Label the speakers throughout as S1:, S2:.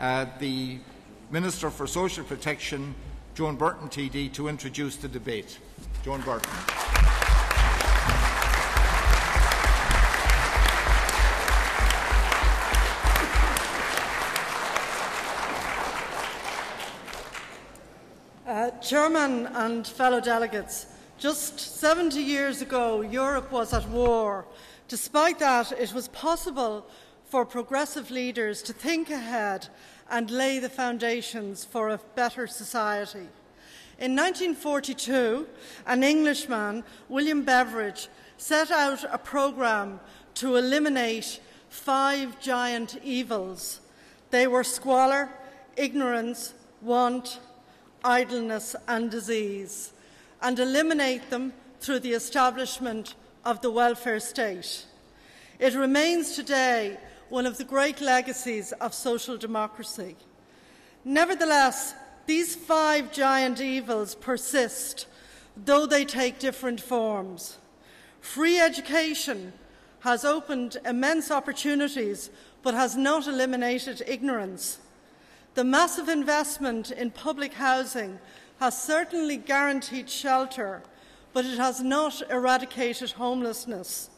S1: the Minister for Social Protection, Joan Burton TD, to introduce the debate. Joan Burton.
S2: Chairman and fellow delegates, just 70 years ago, Europe was at war. Despite that, it was possible for progressive leaders to think ahead and lay the foundations for a better society. In 1942, an Englishman, William Beveridge, set out a programme to eliminate 5 giant evils. They were squalor, ignorance, want, idleness and disease, and eliminate them through the establishment of the welfare state. It remains today one of the great legacies of social democracy. Nevertheless, these 5 giant evils persist, though they take different forms. Free education has opened immense opportunities, but has not eliminated ignorance. The massive investment in public housing has certainly guaranteed shelter, but it has not eradicated homelessness.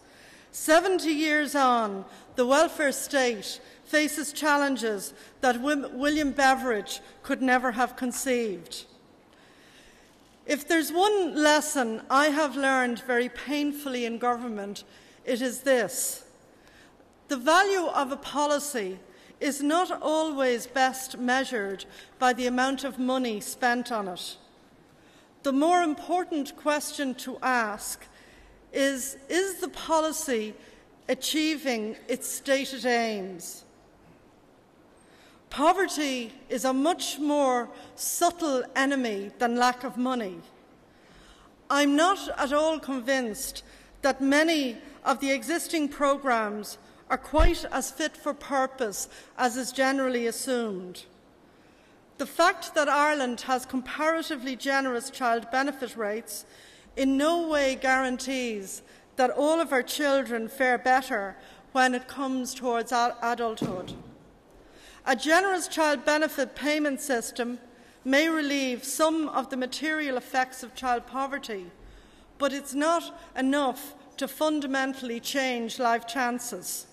S2: 70 years on, the welfare state faces challenges that William Beveridge could never have conceived. If there's one lesson I have learned very painfully in government, it is this: the value of a policy is not always best measured by the amount of money spent on it. The more important question to ask is the policy achieving its stated aims? Poverty is a much more subtle enemy than lack of money. I'm not at all convinced that many of the existing programmes are quite as fit for purpose as is generally assumed. The fact that Ireland has comparatively generous child benefit rates in no way guarantees that all of our children fare better when it comes towards adulthood. A generous child benefit payment system may relieve some of the material effects of child poverty, but it's not enough to fundamentally change life chances.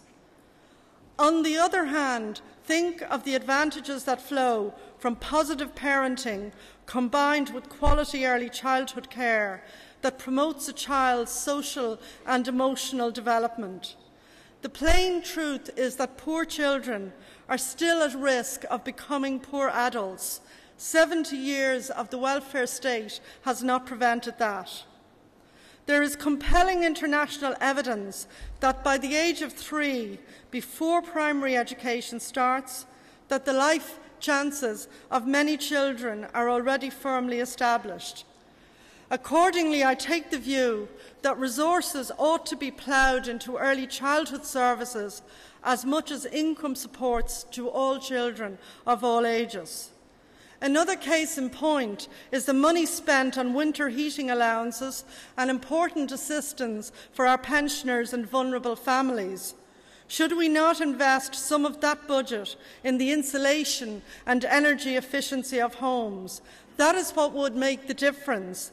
S2: On the other hand, think of the advantages that flow from positive parenting combined with quality early childhood care that promotes a child's social and emotional development. The plain truth is that poor children are still at risk of becoming poor adults. 70 years of the welfare state has not prevented that. There is compelling international evidence that by the age of 3, before primary education starts, that the life chances of many children are already firmly established. Accordingly, I take the view that resources ought to be ploughed into early childhood services as much as income supports to all children of all ages. Another case in point is the money spent on winter heating allowances and important assistance for our pensioners and vulnerable families. Should we not invest some of that budget in the insulation and energy efficiency of homes? That is what would make the difference.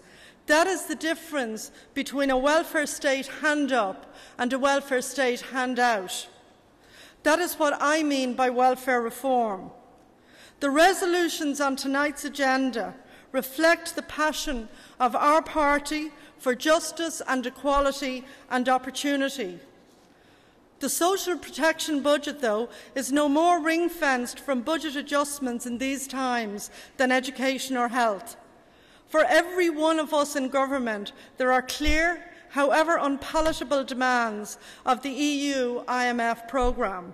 S2: That is the difference between a welfare state hand-up and a welfare state hand-out. That is what I mean by welfare reform. The resolutions on tonight's agenda reflect the passion of our party for justice and equality and opportunity. The social protection budget, though, is no more ring-fenced from budget adjustments in these times than education or health. For every one of us in government, there are clear, however unpalatable, demands of the EU IMF programme.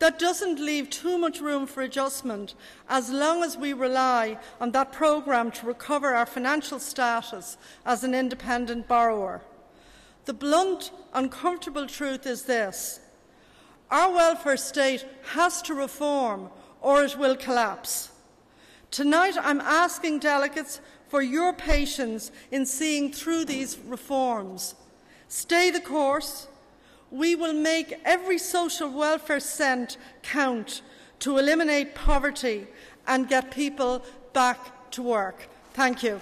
S2: That doesn't leave too much room for adjustment as long as we rely on that programme to recover our financial status as an independent borrower. The blunt, uncomfortable truth is this: our welfare state has to reform or it will collapse. Tonight I'm asking delegates for your patience in seeing through these reforms. Stay the course. We will make every social welfare cent count to eliminate poverty and get people back to work. Thank you.